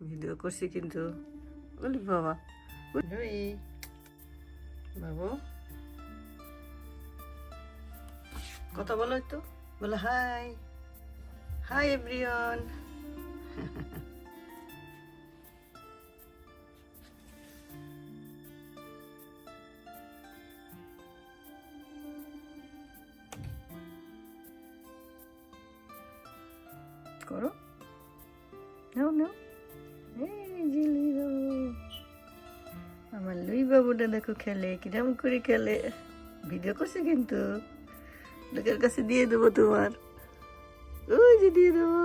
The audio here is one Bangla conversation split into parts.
ভিডিও করছি কিন্তু বলি বাবা রই বাবু কথা বলো একটু বলো হাই হাই এভরিওয়ান করো নাও নাও এই যে লুই বাবু আমার লুই বাবুটা দেখো খেলে কিরম করে খেলে ভিডিও করছে কিন্তু লোকের কাছে দিয়ে দেবো তোমার ওই যে দিয়ে দেবো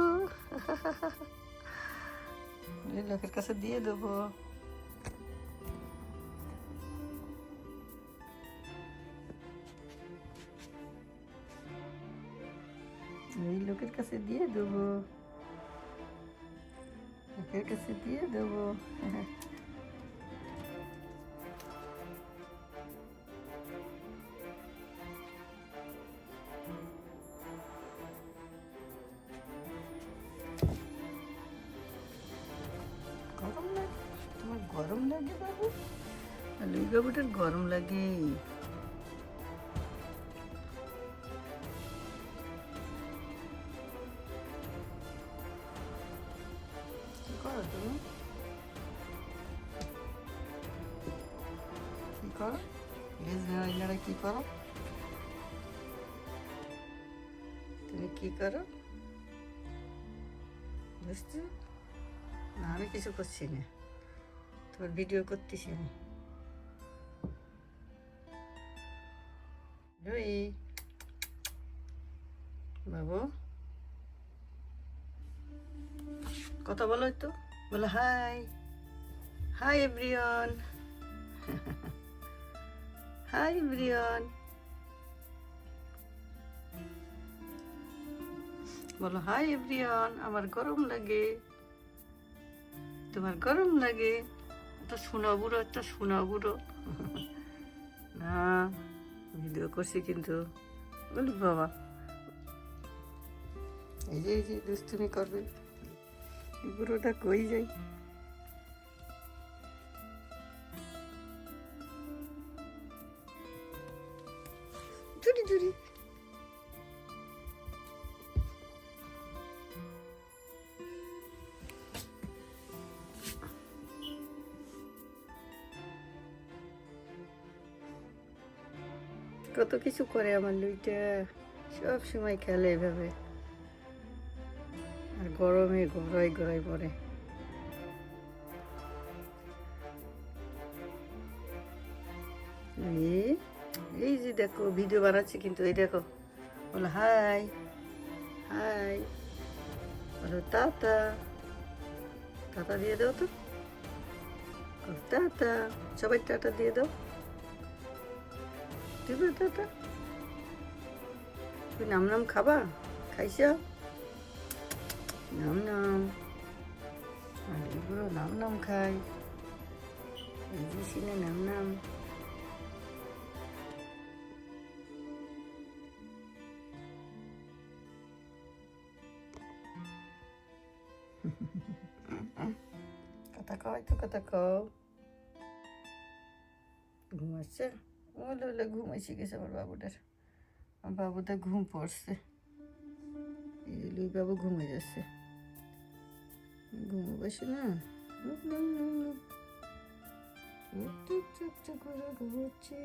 লোকের কাছে দিয়ে দেবো এই লোকের কাছে দিয়ে দেবো লোকের কাছে দিয়ে দেবো গরম লাগে তোমার গরম লাগে বাবু লুই বাবুটার গরম লাগে কি করো তুমি কি করো লেজ নাড়া কি করো তুমি কি করো বুঝছো না আমি কিছু করছি না তোমার ভিডিও করতেছি আমি রই বাবু কথা বলো একটু বলো high hi everyone hi everyone বলো হাই এভরিওয়ান আমার গরম লাগে তোমার গরম লাগে একটা শোনা বুড়ো না ভিডিও করছি কিন্তু বলি বাবা এই যে দুষ্টুমি করবে বুড়োটা কই যাই চুরি চুরি কত কিছু করে আমার লুইটা সব সময় খেলে এভাবে আর গরমে গড়াই পড়ে এই যে দেখো ভিডিও বানাচ্ছি কিন্তু এই দেখো বলো হাই হাই বলো টাটা টাটা দিয়ে দাও তো টাটা সবাই টাটা দিয়ে দাও দিবে টাটা তুই নাম খাবা খাইছ নাম আর এগুলো নাম খাই এই যে সিনে নাম কথা কও তো কথা কও ঘুমাচ্ছে ওলে ঘুমাইছি গেছে আমার বাবুটা ঘুম পড়ছে লুই বাবু ঘুমে যাচ্ছে ঘুমো বসে না চুপ করে ঘুমোচ্ছে